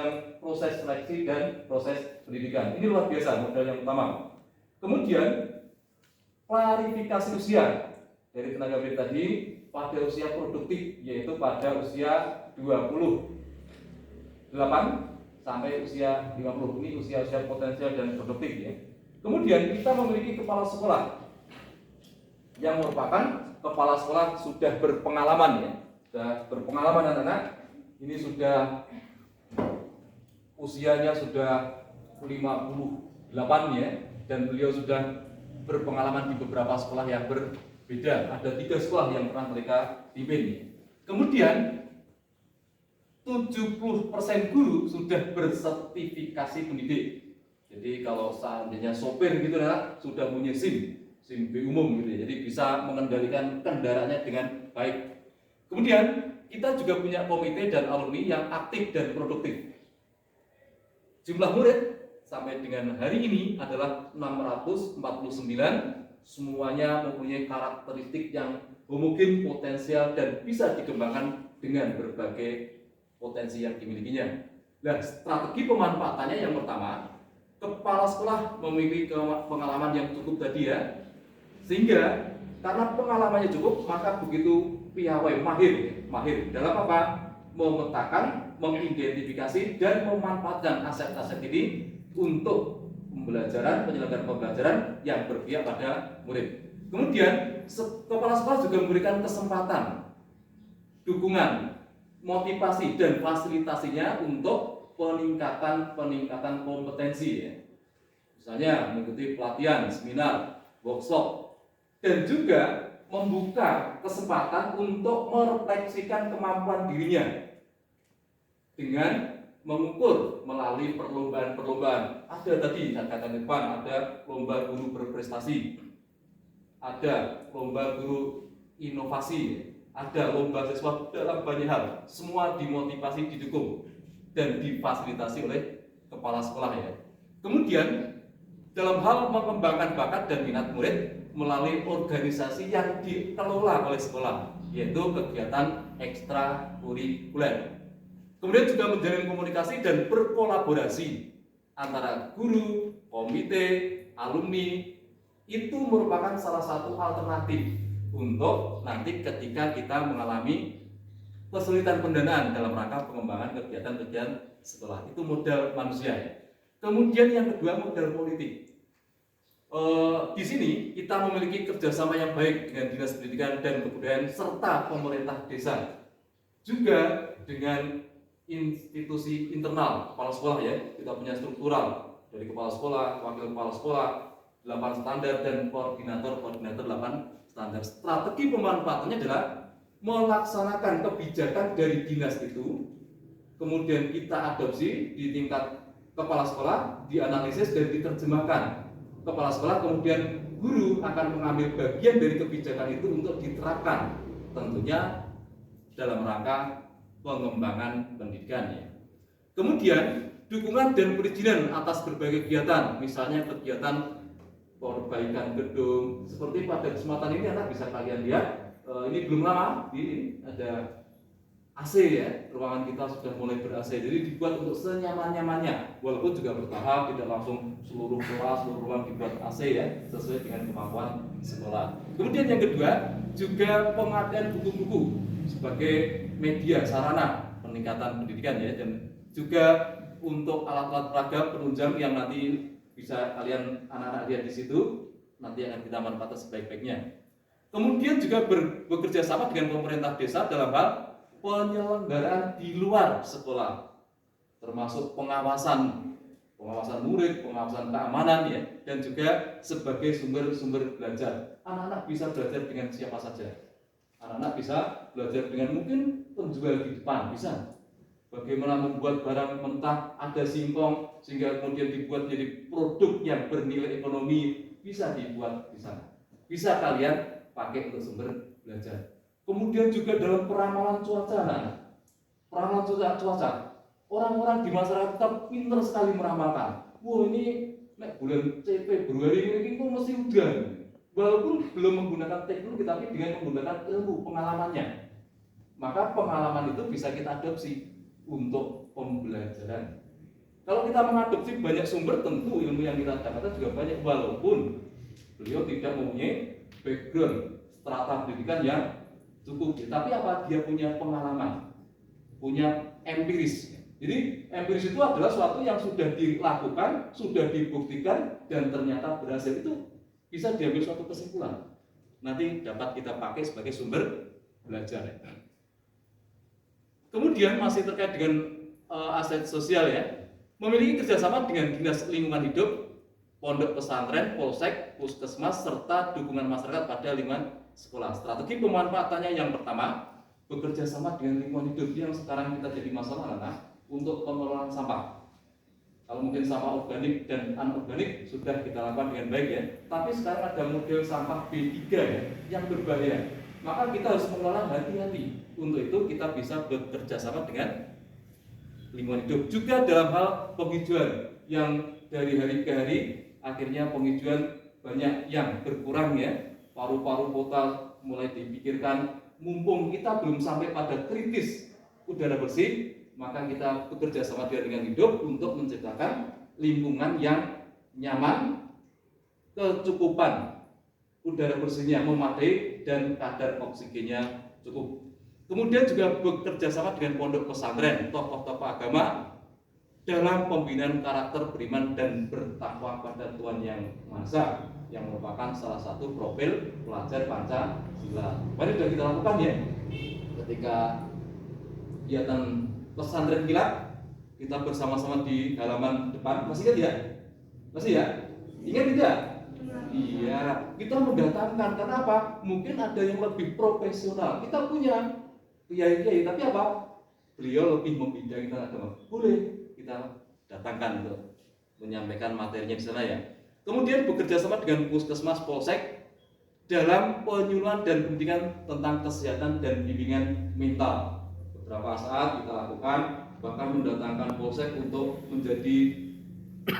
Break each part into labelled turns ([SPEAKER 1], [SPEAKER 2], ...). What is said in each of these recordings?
[SPEAKER 1] sepanjang proses seleksi dan proses pendidikan. Ini luar biasa modal yang utama. Kemudian klarifikasi usia dari tenaga pendidik tadi pada usia produktif, yaitu pada usia 28 sampai usia 50. Ini usia-usia potensial dan produktif ya. Kemudian kita memiliki kepala sekolah yang merupakan kepala sekolah sudah berpengalaman ya. Sudah berpengalaman anak-anak. Ini sudah usianya sudah 58 ya, dan beliau sudah berpengalaman di beberapa sekolah yang berbeda. Ada 3 sekolah yang pernah mereka pimpin. Kemudian 70% guru sudah bersertifikasi pendidik. Jadi kalau seandainya sopir gitu ya, sudah punya SIM B umum gitu ya. Jadi bisa mengendalikan kendaraannya dengan baik. Kemudian kita juga punya komite dan alumni yang aktif dan produktif. Jumlah murid sampai dengan hari ini adalah 649. Semuanya mempunyai karakteristik yang homogen, potensial, dan bisa dikembangkan dengan berbagai potensi yang dimilikinya. Nah, strategi pemanfaatannya yang pertama, kepala sekolah memiliki pengalaman yang cukup tadi ya, sehingga karena pengalamannya cukup, maka begitu piawai mahir dalam apa? Memetakan, mengidentifikasi, dan memanfaatkan aset-aset ini untuk penyelenggaraan pembelajaran yang berpihak pada murid. Kemudian kepala sekolah juga memberikan kesempatan, dukungan, motivasi dan fasilitasinya untuk peningkatan kompetensi ya. Misalnya mengikuti pelatihan, seminar, workshop, dan juga membuka kesempatan untuk merefleksikan kemampuan dirinya dengan mengukur melalui perlombaan. Ada tadi katakan depan, ada lomba guru berprestasi, ada lomba guru inovasi, ada lomba siswa dalam banyak hal. Semua dimotivasi, didukung, dan difasilitasi oleh kepala sekolah ya. Kemudian dalam hal mengembangkan bakat dan minat murid melalui organisasi yang dikelola oleh sekolah, yaitu kegiatan ekstrakurikuler. Kemudian juga menjalin komunikasi dan berkolaborasi antara guru, komite, alumni. Itu merupakan salah satu alternatif untuk nanti ketika kita mengalami kesulitan pendanaan dalam rangka pengembangan kegiatan-kegiatan sekolah. Itu modal manusia ya. Kemudian yang kedua, modal politik. Di sini kita memiliki kerjasama yang baik dengan Dinas Pendidikan dan Kebudayaan serta pemerintah desa, juga dengan institusi internal kepala sekolah ya. Kita punya struktural dari kepala sekolah, wakil kepala sekolah, 8 standar, dan koordinator 8 standar. Strategi pemanfaatannya adalah melaksanakan kebijakan dari dinas itu, kemudian kita adopsi di tingkat kepala sekolah, dianalisis dan diterjemahkan kepala sekolah, kemudian guru akan mengambil bagian dari kebijakan itu untuk diterapkan, tentunya dalam rangka pengembangan pendidikan ya. Kemudian dukungan dan perizinan atas berbagai kegiatan, misalnya kegiatan perbaikan gedung. Seperti pada kesempatan ini anak bisa kalian lihat, ini belum lama, ini ada AC ya, ruangan kita sudah mulai ber-AC, jadi dibuat untuk senyaman-nyamannya, walaupun juga bertahap, tidak langsung seluruh kelas, seluruh ruang dibuat AC ya, sesuai dengan kemampuan sekolah. Kemudian yang kedua, juga pengadaan buku-buku sebagai media sarana peningkatan pendidikan ya, dan juga untuk alat-alat peraga penunjang yang nanti bisa kalian anak-anak lihat di situ, nanti akan kita manfaatkan sebaik-baiknya. Kemudian juga bekerja sama dengan pemerintah desa dalam hal penyelenggaraan di luar sekolah, termasuk pengawasan murid, pengawasan keamanan ya, dan juga sebagai sumber belajar. Anak-anak bisa belajar dengan siapa saja. Anak-anak bisa belajar dengan mungkin penjual di depan, bisa. Bagaimana membuat barang mentah, ada singkong, sehingga kemudian dibuat jadi produk yang bernilai ekonomi, bisa dibuat di sana. Bisa kalian pakai untuk sumber belajar. Kemudian juga dalam peramalan cuaca, peramalan cuaca. Orang-orang di masyarakat kita pintar sekali meramalkan. Wah, ini bulan Februari ini kok mesti hujan. Walaupun belum menggunakan teknologi, tapi dengan menggunakan ilmu pengalamannya. Maka pengalaman itu bisa kita adopsi untuk pembelajaran. Kalau kita mengadopsi banyak sumber, tentu ilmu yang kita dapatkan juga banyak, walaupun beliau tidak mempunyai background strata pendidikan yang cukup. Tapi apa? Dia punya pengalaman, punya empiris. Jadi empiris itu adalah sesuatu yang sudah dilakukan, sudah dibuktikan, dan ternyata berhasil. Itu bisa diambil suatu kesimpulan. Nanti dapat kita pakai sebagai sumber belajar. Kemudian masih terkait dengan aspek sosial ya, memiliki kerjasama dengan dinas lingkungan hidup, pondok pesantren, polsek, puskesmas, serta dukungan masyarakat pada lingkungan sekolah. Strategi pemanfaatannya yang pertama, bekerja sama dengan lingkungan hidup yang sekarang kita jadi masalah untuk pengelolaan sampah. Kalau mungkin sampah organik dan anorganik sudah kita lakukan dengan baik ya. Tapi sekarang ada model sampah B3 ya, yang berbahaya. Maka kita harus mengelola hati-hati. Untuk itu kita bisa bekerja sama dengan lingkungan hidup. Juga dalam hal penghijauan yang dari hari ke hari akhirnya penghijauan banyak yang berkurang ya. Paru-paru kota mulai dipikirkan. Mumpung kita belum sampai pada kritis udara bersih, maka kita bekerja sama dengan hidup untuk menciptakan lingkungan yang nyaman, kecukupan udara bersihnya memadai, dan kadar oksigennya cukup. Kemudian juga bekerja sama dengan pondok pesantren, tokoh-tokoh agama dalam pembinaan karakter beriman dan bertakwa pada Tuhan Yang Maha Esa, yang merupakan salah satu profil pelajar Pancasila. Mari sudah kita lakukan ya ketika kegiatan pesantren kilat, kita bersama-sama di halaman depan. Masih ingat ya? Masih ya? Ingat tidak? Iya, kita mendatangkan. Karena apa? Mungkin ada yang lebih profesional. Kita punya kiai-kiai, tapi apa? Beliau lebih membidangi tentang agama. Boleh kita datangkan untuk menyampaikan materinya di sana ya. Kemudian bekerja sama dengan puskesmas, polsek dalam penyuluhan dan bimbingan tentang kesehatan dan bimbingan mental. Beberapa saat kita lakukan, bahkan mendatangkan polsek untuk menjadi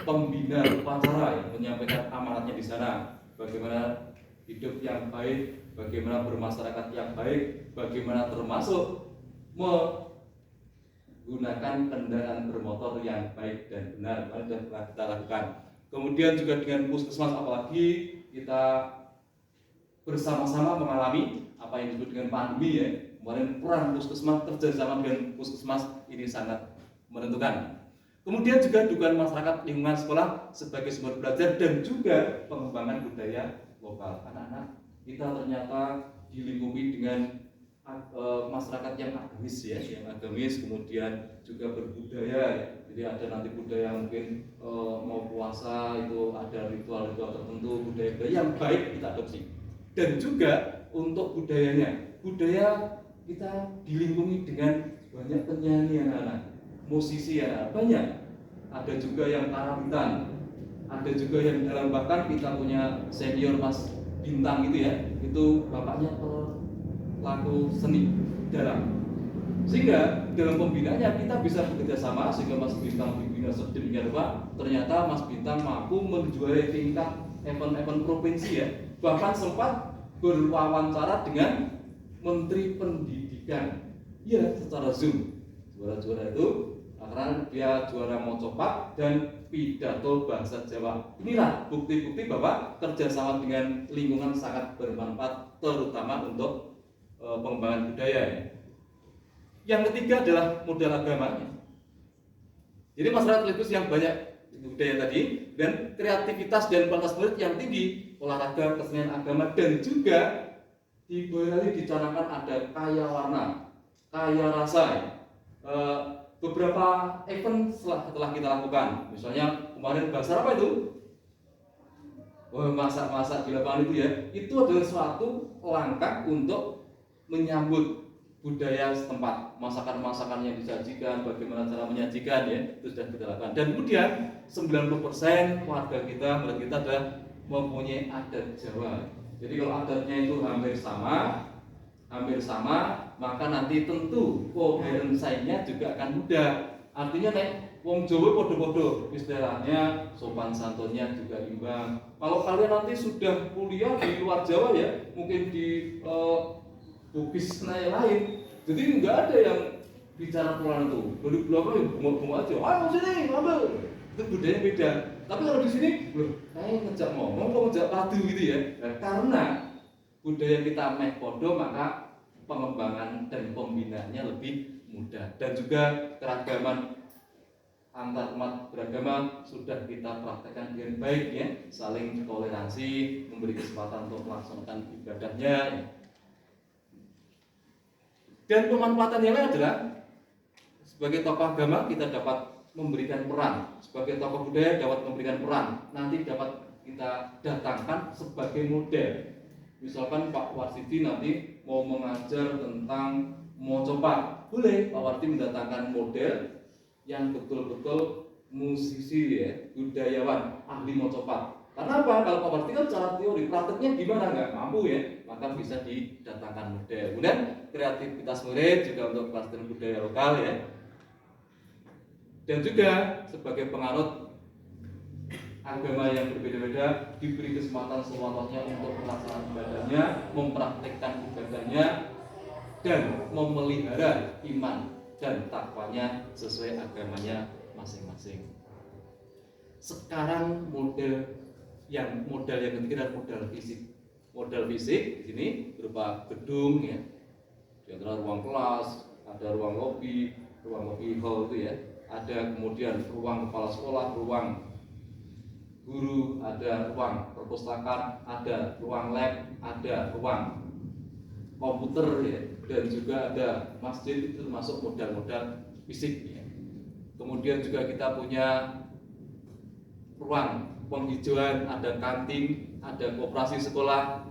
[SPEAKER 1] pembina upacara ya, menyampaikan amanatnya di sana. Bagaimana hidup yang baik, bagaimana bermasyarakat yang baik, bagaimana termasuk menggunakan kendaraan bermotor yang baik dan benar. Mari kita lakukan. Kemudian juga dengan puskesmas, apalagi kita bersama-sama mengalami apa yang disebut dengan pandemi ya. Kemarin peran puskesmas, kerjasama dengan puskesmas ini sangat menentukan. Kemudian juga dukungan masyarakat lingkungan sekolah sebagai sumber belajar dan juga pengembangan budaya lokal. Anak-anak kita ternyata dilingkupi dengan masyarakat yang agamis ya, yang agamis, kemudian juga berbudaya ya. Jadi ada nanti budaya mungkin mau puasa itu ada ritual-ritual tertentu, budaya yang baik kita adopsi. Dan juga untuk budayanya, budaya kita dilingkungi dengan banyak penyanyi anak-anak, musisi ya banyak. Ada juga yang karawitan, ada juga yang dalam, bahkan kita punya senior Mas Bintang gitu ya, itu bapaknya pelaku seni dalam. Sehingga dalam pembinaannya kita bisa bekerja sama sehingga Mas Bintang dibina sedemikian rupa. Ternyata Mas Bintang mampu menjuarai tingkat event-event provinsi ya. Bahkan sempat berwawancara dengan Menteri Pendidikan. Ya, secara Zoom. Juara-juara itu karena dia juara mocopak dan pidato bahasa Jawa. Inilah bukti-bukti bahwa kerjasama dengan lingkungan sangat bermanfaat, terutama untuk pengembangan budaya ya. Yang ketiga adalah modal agamanya. Jadi masyarakat religius yang banyak budaya tadi dan kreativitas dan kualitas murid yang tinggi, olahraga, kesenian agama, dan juga di Boyolali dicanangkan ada kaya warna, kaya rasa ya. Beberapa event setelah kita lakukan, misalnya kemarin bazar apa itu? Masak-masak di lapangan itu ya, itu adalah suatu langkah untuk menyambut budaya setempat, masakan-masakan yang disajikan, bagaimana cara menyajikan ya, itu sudah kita lakukan. Dan kemudian 90% warga kita, menurut kita adalah mempunyai adat Jawa. Jadi kalau adatnya itu hampir sama, maka nanti tentu koherensinya juga akan mudah. Artinya wong Jawa podo-podo, istilahnya sopan santunnya juga imbang. Kalau kalian nanti sudah kuliah di luar Jawa ya, mungkin di Bugis lain, jadi nggak ada yang bicara pelan itu. Dari belakang ya bengok-bengok aja. Ayo sini, ambil. Itu budaya beda. Tapi kalau di sini, loh, kayak ngejak ngomong, kok ngejak padu gitu ya. Nah, karena budaya kita meh podo, maka pengembangan dan pembinaannya lebih mudah. Dan juga keragaman antar umat beragama sudah kita praktekkan dengan baik ya, saling toleransi, memberi kesempatan untuk melaksanakan ibadahnya ya. Dan pemanfaatan yang lain adalah sebagai tokoh agama kita dapat memberikan peran, sebagai tokoh budaya dapat memberikan peran, nanti dapat kita datangkan sebagai model. Misalkan Pak Warsidi nanti mau mengajar tentang mocopat, boleh Pak Warsidi mendatangkan model yang betul-betul musisi ya, budayawan, ahli mocopat. Karena apa? Kalau Pak Warsidi kan secara teori, prakteknya gimana nggak mampu ya, maka bisa didatangkan model. Kemudian kreativitas murid juga untuk pelestarian budaya lokal ya. Dan juga sebagai penganut agama yang berbeda-beda diberi kesempatan seluruhnya untuk melaksanakan ibadahnya, mempraktikkan ibadahnya, dan memelihara iman dan takwanya sesuai agamanya masing-masing. Sekarang model yang ketiga adalah modal fisik. Modal fisik di sini berupa gedung ya, di antara ruang kelas, ada ruang lobby hall itu ya, ada kemudian ruang kepala sekolah, ruang guru, ada ruang perpustakaan, ada ruang lab, ada ruang komputer ya, dan juga ada masjid. Itu termasuk modal fisik ya. Kemudian juga kita punya ruang penghijauan, ada kantin, ada koperasi sekolah,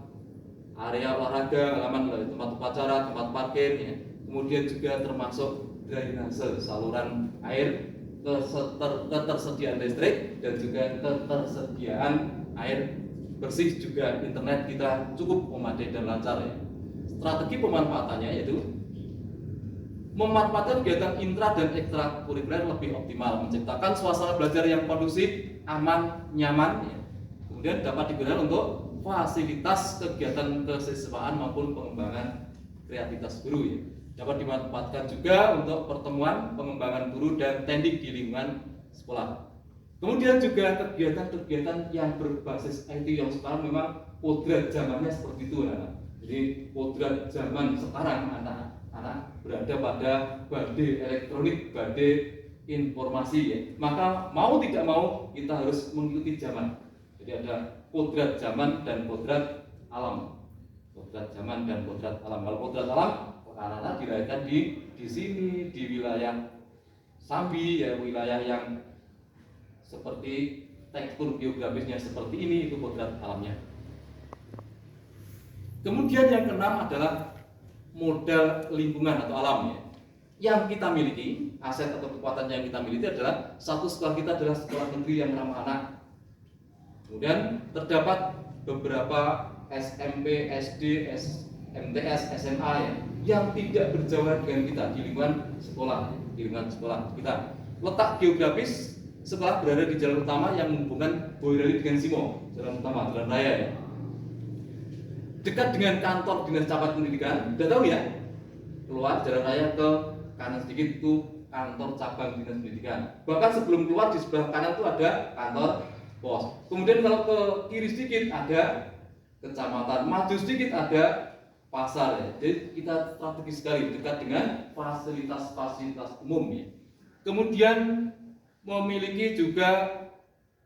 [SPEAKER 1] area olahraga, halaman tempat upacara, tempat parkir ya. Kemudian juga termasuk drainase, saluran air, ketersediaan listrik, dan juga ketersediaan air bersih, juga internet kita cukup memadai dan lancar ya. Strategi pemanfaatannya yaitu memanfaatkan kegiatan intra dan ekstrakurikuler lebih optimal, menciptakan suasana belajar yang kondusif, aman, nyaman ya. Kemudian dapat digunakan untuk fasilitas kegiatan kesiswaan maupun pengembangan kreativitas guru ya. Dapat dimanfaatkan juga untuk pertemuan, pengembangan guru dan tendik di lingkungan sekolah. Kemudian juga kegiatan-kegiatan yang berbasis IT yang sekarang memang kodrat zamannya seperti itu ya. Jadi kodrat zaman sekarang anak-anak berada pada badai elektronik, badai informasi ya. Maka mau tidak mau kita harus mengikuti zaman. Jadi ada kodrat zaman dan kodrat alam. Kodrat zaman dan kodrat alam. Kalau kodrat alam, anak-anak dilahirkan di sini, di wilayah Sambi ya, wilayah yang seperti tekstur geografisnya seperti ini, itu kodrat alamnya. Kemudian yang keenam adalah modal lingkungan atau alam ya. Yang kita miliki, aset atau kekuatan yang kita miliki adalah satu, sekolah kita adalah sekolah negeri yang ramah anak. Kemudian terdapat beberapa SMP, SD, MTS, SMA ya, yang tidak berjauhan dengan kita di lingkungan sekolah kita. Letak geografis sekolah berada di jalan utama yang menghubungkan Boyolali dengan Simo, jalan utama, jalan raya ya. Dekat dengan kantor dinas camat pendidikan, udah tahu ya, keluar jalan raya ke kanan sedikit itu kantor cabang dinas pendidikan. Bahkan sebelum keluar di sebelah kanan itu ada kantor pos. Kemudian kalau ke kiri sedikit ada kecamatan, maju sedikit ada pasar ya. Jadi kita strategis sekali dekat dengan fasilitas umum ya. Kemudian memiliki juga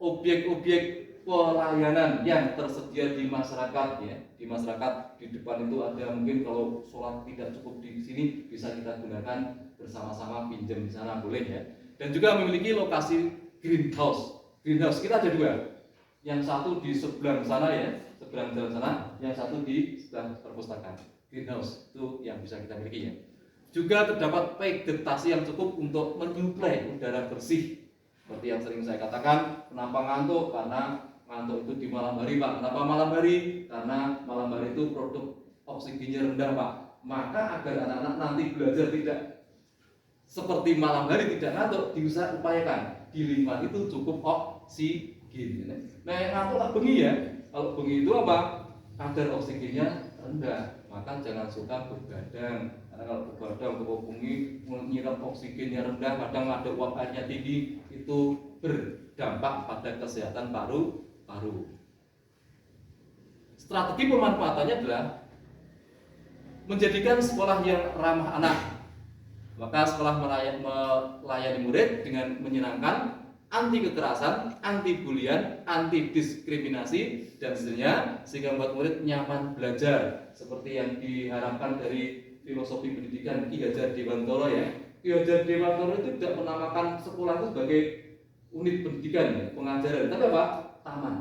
[SPEAKER 1] objek-objek pelayanan yang tersedia di masyarakat ya. Di masyarakat di depan itu ada, mungkin kalau sholat tidak cukup di sini bisa kita gunakan bersama-sama, pinjam di sana boleh ya. Dan juga memiliki lokasi greenhouse. Greenhouse kita ada dua. Yang satu di seberang sana ya, seberang jalan sana, yang satu di sebelah perpustakaan. Greenhouse itu yang bisa kita miliki ya. Juga terdapat vegetasi yang cukup untuk menyuplai udara bersih. Seperti yang sering saya katakan, kenapa ngantuk? Karena ngantuk itu di malam hari Pak. Kenapa malam hari? Karena malam hari itu produk oksigennya rendah Pak. Maka agar anak-anak nanti belajar tidak seperti malam hari, tidak ngantuk, diupayakan di lingkungan itu cukup oksigen. Nah ngantuk tak bengi ya. Kalau bengi itu apa? Kadar oksigennya rendah, maka jangan suka begadang Karena kalau begadang berhubungi menyerap oksigennya rendah, kadang ada uap airnya tinggi, itu berdampak pada kesehatan paru-paru. Strategi pemanfaatannya adalah menjadikan sekolah yang ramah anak. Maka sekolah melayani murid dengan menyenangkan, anti kekerasan, anti bulian, anti diskriminasi dan seterusnya, sehingga membuat murid nyaman belajar seperti yang diharapkan dari filosofi pendidikan Ki Hajar Dewantara ya. Ki Hajar Dewantara itu tidak menamakan sekolah itu sebagai unit pendidikan ya, pengajaran, tapi apa? Taman.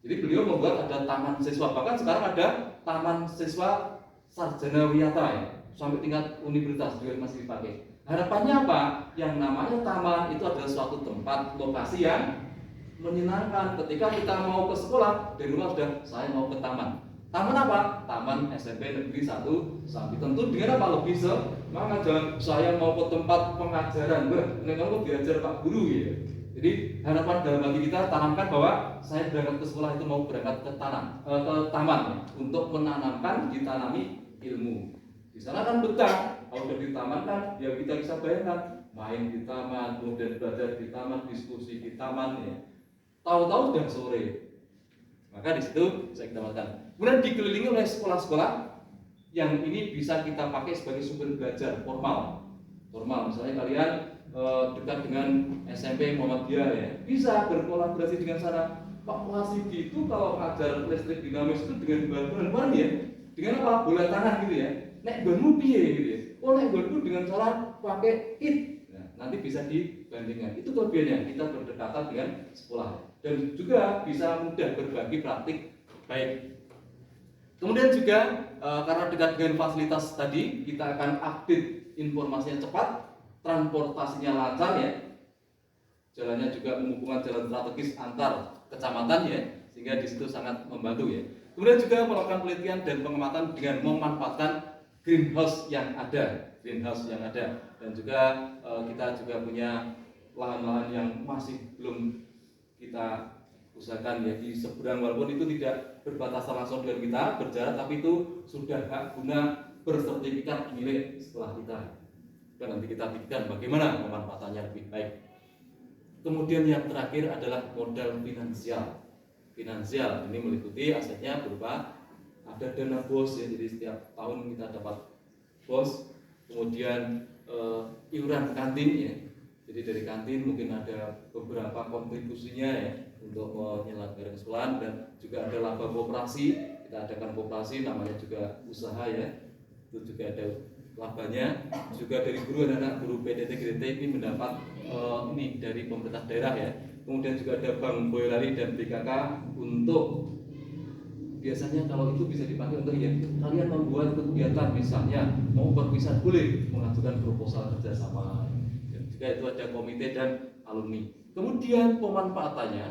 [SPEAKER 1] Jadi beliau membuat ada taman siswa, bahkan sekarang ada taman siswa sarjana wiyata ya, sampai tingkat universitas juga masih dipakai. Harapannya apa? Yang namanya taman itu adalah suatu tempat lokasi yang menyenangkan. Ketika kita mau ke sekolah dari rumah sudah saya mau ke taman. Taman apa? Taman SMP Negeri 1 Sambi. Tentu dengan apa? Lebih semangat. Jangan saya mau ke tempat pengajaran. Ini kamu diajar Pak Guru ya. Jadi harapan dalam hati kita tanamkan bahwa saya berangkat ke sekolah itu mau berangkat ke taman ya, untuk menanamkan, ditanami ilmu. Di sana kan betah. Kalau udah di taman kan, ya kita bisa bayangkan main di taman, kemudian belajar di taman, diskusi di taman ya. Tahu-tahu sudah sore. Maka di situ saya tambahkan. Kemudian dikelilingi oleh sekolah-sekolah yang ini bisa kita pakai sebagai sumber belajar formal. Formal, misalnya kalian dekat dengan SMP Muhammadiyah ya, bisa berkolaborasi dengan sana. Pak Wasidi itu kalau ngajar listrik dinamis itu dengan bahan ya, dengan apa? Bola tangan gitu ya. Nek banmu piye gitu ya. Oh nek banmu dengan cara pakai it. Nah, nanti bisa dibandingkan. Itu kelebihannya kita berdekatan dengan sekolah dan juga bisa mudah berbagi praktik baik. Kemudian juga karena dekat dengan fasilitas tadi, kita akan update informasinya cepat, transportasinya lancar ya. Jalannya juga menghubungkan jalan strategis antar kecamatan ya, sehingga di situ sangat membantu ya. Kemudian juga melakukan penelitian dan pengamatan dengan memanfaatkan greenhouse yang ada, dan juga kita juga punya lahan-lahan yang masih belum kita usahakan ya di seberang, walaupun itu tidak berbatasan langsung dengan kita berjarak, tapi itu sudah hak guna bersertifikat milik sekolah kita. Dan nanti kita pikirkan bagaimana pemanfaatannya lebih baik. Kemudian yang terakhir adalah modal finansial. Finansial ini meliputi asetnya berupa ada dana BOS ya, jadi setiap tahun kita dapat BOS, kemudian iuran kantin ya. Jadi dari kantin mungkin ada beberapa kontribusinya ya untuk menyelenggarakan sekolahan, dan juga ada laba koperasi. Kita adakan koperasi namanya juga usaha ya, itu juga ada labanya. Juga dari guru anak-anak guru PDT GDT ini mendapat ini dari pemerintah daerah ya. Kemudian juga ada Bank Boyolali dan BKK untuk biasanya kalau itu bisa dipakai untuk ya kalian membuat kegiatan, misalnya mau berpisah boleh mengajukan proposal kerjasama. Dan juga itu ada komite dan alumni. Kemudian pemanfaatannya,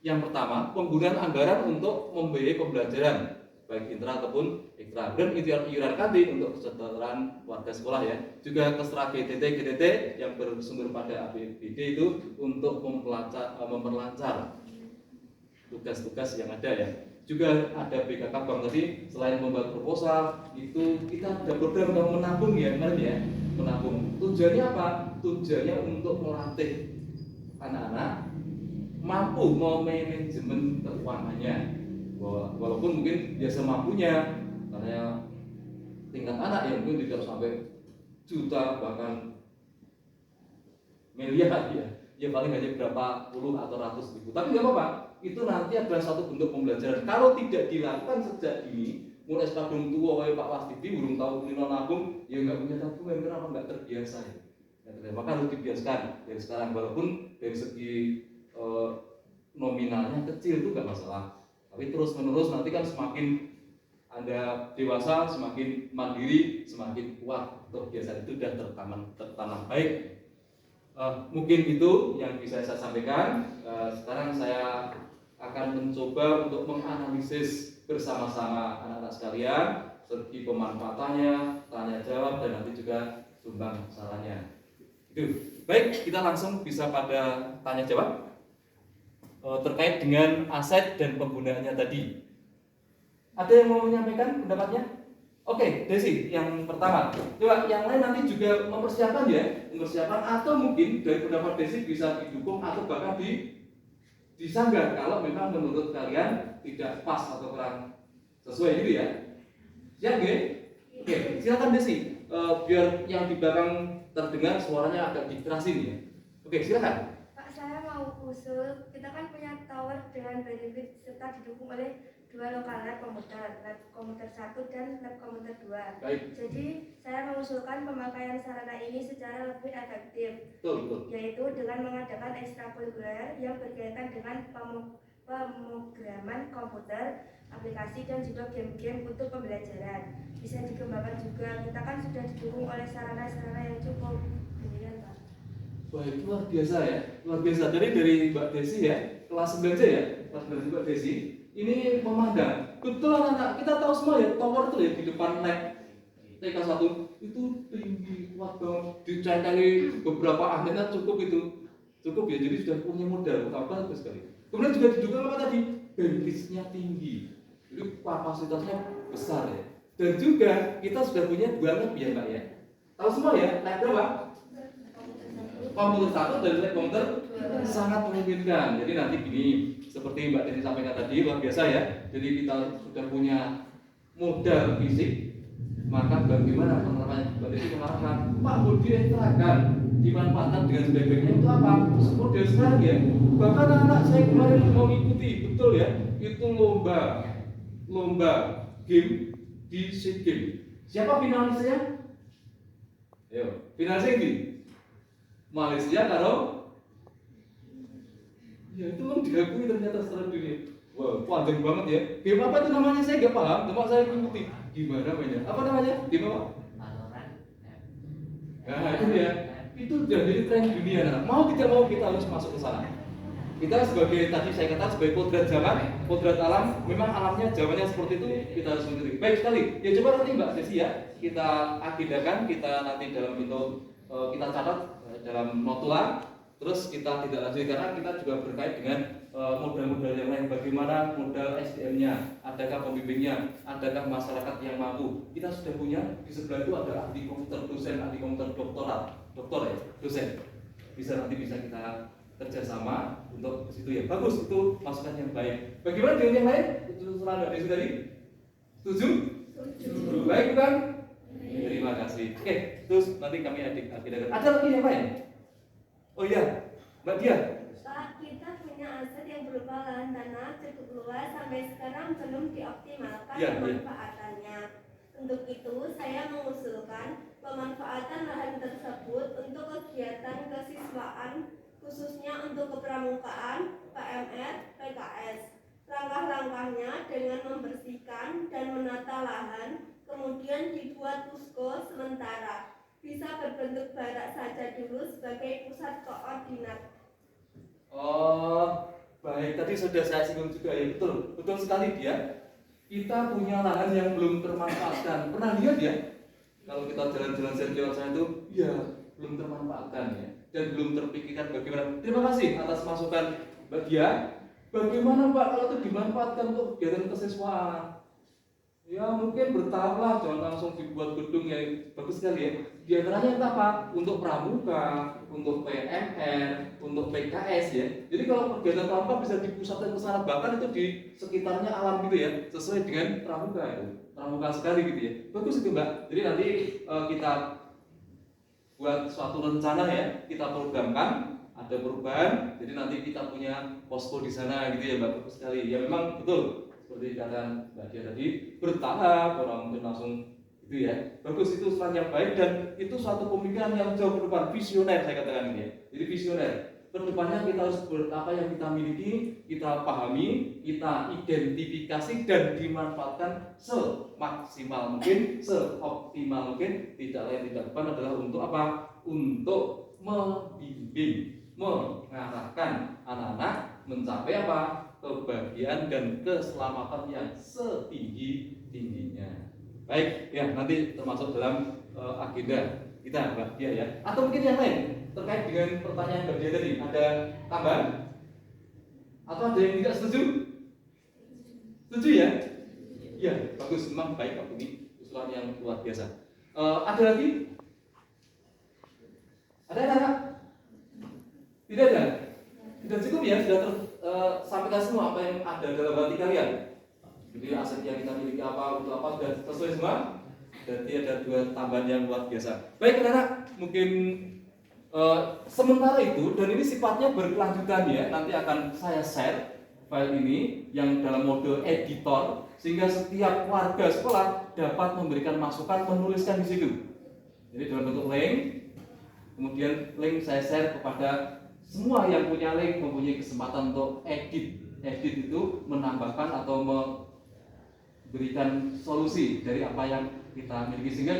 [SPEAKER 1] yang pertama penggunaan anggaran untuk membiayai pembelajaran baik intra ataupun ekstra, dan iuran kantin untuk kesejahteraan warga sekolah ya. Juga keserah GDT yang bersumber pada APBD itu untuk memperlancar tugas-tugas yang ada ya. Juga ada BKK Bank tadi, selain membuat proposal itu kita ada program yang menabung ya kemarin ya, menabung. Tujuannya apa? Tujuannya untuk melatih anak-anak mampu memanajemen keuangannya. Walaupun mungkin biasa mampunya, karena tingkat anak yang mungkin tidak sampai juta bahkan miliar ya paling hanya berapa puluh atau ratus ribu. Tapi nggak apa-apa, itu nanti adalah satu bentuk pembelajaran. Kalau tidak dilakukan sejak dini, mulai kadung tua kayak Pak Wasdidi belum tahu nilai nabung, ya nggak punya tabungan, kenapa nggak terbiasa ya? Maka harus dibiasakan dari sekarang, walaupun dari segi nominalnya kecil itu nggak masalah. Tapi terus menerus nanti kan semakin Anda dewasa, semakin mandiri, semakin kuat, kebiasaan itu sudah tertanam baik. Mungkin itu yang bisa saya sampaikan. Sekarang saya akan mencoba untuk menganalisis bersama-sama anak-anak sekalian segi pemanfaatannya, tanya jawab, dan nanti juga sumbang sarannya. Itu. Baik, kita langsung bisa pada tanya jawab terkait dengan aset dan penggunaannya tadi. Ada yang mau menyampaikan pendapatnya? Oke, Desi, yang pertama. Coba yang lain nanti juga mempersiapkan ya, mempersiapkan atau mungkin dari pendapat Desi bisa didukung atau bahkan disanggah kalau memang menurut kalian tidak pas atau kurang sesuai gitu ya. Siap ya? Oke, silakan Desi. Biar yang di belakang terdengar suaranya agak dikerasin ya. Oke, silakan.
[SPEAKER 2] Pak, saya mau usul, kita kan punya tower dengan benefit serta didukung oleh dua lokal lab komputer 1 dan lab komputer 2.
[SPEAKER 1] Baik.
[SPEAKER 2] Jadi saya mengusulkan pemakaian sarana ini secara lebih efektif,
[SPEAKER 1] Betul.
[SPEAKER 2] yaitu dengan mengadakan ekstrakurikuler yang berkaitan dengan pemrograman komputer, aplikasi dan juga game-game untuk pembelajaran. Bisa dikembangkan juga, kita kan sudah didukung oleh sarana-sarana yang cukup. Demikian, Pak.
[SPEAKER 1] Baik, luar biasa ya, luar biasa. Jadi dari Mbak Desi ya, kelas 9 aja ya, kelas 9 Mbak Desi, ini memandang. Betul anak-anak, kita tahu semua ya, tower itu ya di depan lab TK1 itu tinggi, kuat banget, dicentangi beberapa akhirnya cukup itu, cukup ya. Jadi sudah punya modal, bagus sekali. Kemudian juga didukung apa tadi? Bandwidth-nya tinggi, jadi kapasitasnya besar ya. Dan juga kita sudah punya dua lab ya Mbak ya. Tahu semua ya, lab berapa? Komputer 1 dan lab komputer sangat memungkinkan. Jadi nanti gini, seperti Mbak Desi sampaikan tadi, luar biasa ya. Jadi kita sudah punya modal fisik, maka bagaimana penerapannya? Mbak Desi mengatakan, Pak Budi ekstrakan dimanfaatkan dengan sebaik-baiknya itu apa? Model sekarang ya. Bahkan anak saya kemarin mau mengikuti, betul ya, itu lomba game di SEA Games. Siapa finalisnya? Ayo, finalisnya ini Malaysia karo ya itu kan diakui ternyata secara dunia. Wah, panjang banget ya. Game apa itu namanya saya nggak paham, cuma saya mengikuti. Gimana mainnya? Apa namanya? Game apa? Nah itu ya. Itu udah jadi tren dunia. Nah, mau tidak mau kita harus masuk ke sana. Kita sebagai tadi saya katakan sebagai kodrat zaman, kodrat alam, memang alamnya zamannya seperti itu, kita harus mengikuti. Baik sekali. Ya coba nanti Mbak Desi ya, kita agendakan, kita nanti dalam bentuk kita catat dalam notula, terus kita tidak lanjut karena kita juga berkait dengan modal-modal yang lain. Bagaimana modal SDM-nya, adakah pembimbingnya, adakah masyarakat yang mampu. Kita sudah punya di sebelah itu ada ahli komputer dosen, ahli komputer doktor ya, dosen. Bisa kita kerjasama untuk ke situ ya. Bagus, itu masukan yang baik. Bagaimana dengan yang lain? Setelah Mbak Desi tadi, setuju? Setuju. Baik bukan? Terima kasih. Oke, terus nanti kami agendakan. Ada lagi yang lain? Oh iya, Mbak Dia.
[SPEAKER 2] Pak, kita punya aset yang berupa lahan tanah cukup luas sampai sekarang belum dioptimalkan pemanfaatannya. Untuk itu, saya mengusulkan pemanfaatan lahan tersebut untuk kegiatan kesiswaan, khususnya untuk kepramukaan, PMR, PKS. Langkah-langkahnya dengan membersihkan dan menata lahan, kemudian dibuat pusko sementara. Bisa berbentuk barak saja dulu sebagai pusat koordinat.
[SPEAKER 1] Oh, baik. Tadi sudah saya singgung juga ya, betul sekali dia. Kita punya lahan yang belum termanfaatkan. Pernah lihat ya? Kalau kita jalan-jalan lewat sana itu, ya belum termanfaatkan ya, dan belum terpikirkan bagaimana. Terima kasih atas masukan Mbak Dia. Bagaimana Pak kalau itu dimanfaatkan untuk kegiatan kesiswaan? Ya mungkin bertahap lah, jangan langsung dibuat gedung yang bagus sekali ya. Di antaranya entah apa, untuk pramuka, untuk PMR, untuk PKS ya. Jadi kalau kegiatan pramuka bisa dipusatkan ke sana, bahkan itu di sekitarnya alam gitu ya, sesuai dengan pramuka itu. Pramuka sekali gitu ya. Bagus itu Mbak. Jadi nanti kita buat suatu rencana ya, kita programkan, ada perubahan. Jadi nanti kita punya posko di sana gitu ya Mbak. Bagus sekali. Ya memang betul. Seperti kata Mbak Dia tadi, bertahap, orang mungkin langsung itu ya. Bagus, itu saran yang baik dan itu suatu pemikiran yang jauh ke depan, visioner saya katakan ini ya. Jadi visioner. Kedepannya kita harus apa yang kita miliki, kita pahami, kita identifikasi dan dimanfaatkan semaksimal mungkin, seoptimal mungkin. Tidak lain tidak bukan adalah untuk apa? Untuk membimbing, mengarahkan anak-anak mencapai apa? Kebahagiaan dan keselamatan yang setinggi-tingginya. Baik, ya nanti termasuk dalam agenda kita Mbak Dia ya. Atau mungkin yang lain terkait dengan pertanyaan Mbak Dia tadi, ada tambahan? Atau ada yang tidak setuju? Setuju ya? Ya, bagus, memang baik waktu ini keseluruhan yang luar biasa. Ada lagi? Ada anak? Tidak ada? Tidak cukup ya, sudah sampaikan semua apa yang ada dalam hati kalian. Jadi aset yang kita miliki apa, untuk apa, sudah sesuai semua. Berarti ada 2 tambahan yang luar biasa. Baik anak, mungkin sementara itu, dan ini sifatnya berkelanjutan ya, nanti akan saya share file ini yang dalam mode editor, sehingga setiap warga sekolah dapat memberikan masukan, menuliskan di situ. Jadi dalam bentuk link, kemudian link saya share kepada semua yang punya link, mempunyai kesempatan untuk edit. Edit itu menambahkan atau memberikan solusi dari apa yang kita miliki, sehingga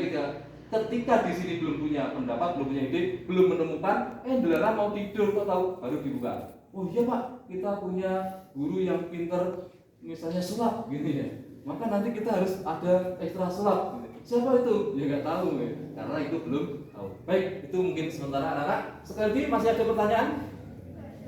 [SPEAKER 1] ketika di sini belum punya pendapat, belum punya ide, belum menemukan, dilarang mau tidur kok tahu, baru dibuka. Oh iya Pak, kita punya guru yang pinter, misalnya sulap, gitu ya. Maka nanti kita harus ada ekstra sulap. Gitu. Siapa itu? Ya nggak tahu, ya. Karena itu belum tahu. Baik, itu mungkin sementara anak-anak. Sekali lagi masih ada pertanyaan?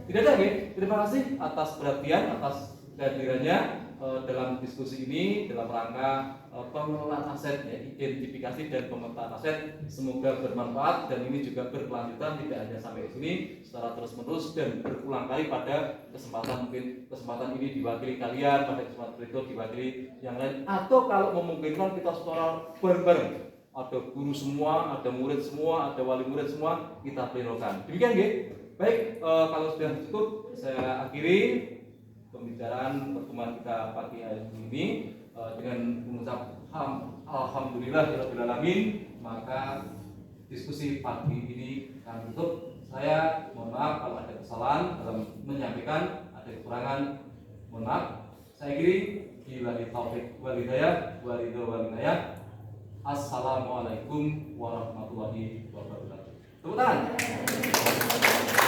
[SPEAKER 1] Tidak ada, ya? Terima kasih atas perhatian, atas kehadirannya dalam diskusi ini dalam rangka pengelolaan aset, ya, identifikasi dan pemetaan aset. Semoga bermanfaat dan ini juga berkelanjutan, tidak hanya sampai di sini, secara terus menerus dan berulang kali pada kesempatan, mungkin kesempatan ini diwakili kalian, pada kesempatan berikut diwakili yang lain, atau kalau memungkinkan kita secara bareng-bareng, ada guru semua, ada murid semua, ada wali murid semua, kita plenokan. Demikian ya. Baik, kalau sudah cukup saya akhiri pembicaraan pertemuan kita pagi hari ini dengan mengucap alhamdulillahirabbil alamin. Maka diskusi pagi ini akan tutup. Saya mohon maaf kalau ada kesalahan dalam menyampaikan, ada kekurangan, mohon maaf. Saya akhiri billahi taufiq wal hidayah wa ridho wal inayah. Assalamualaikum warahmatullahi wabarakatuh. Tepuk tangan.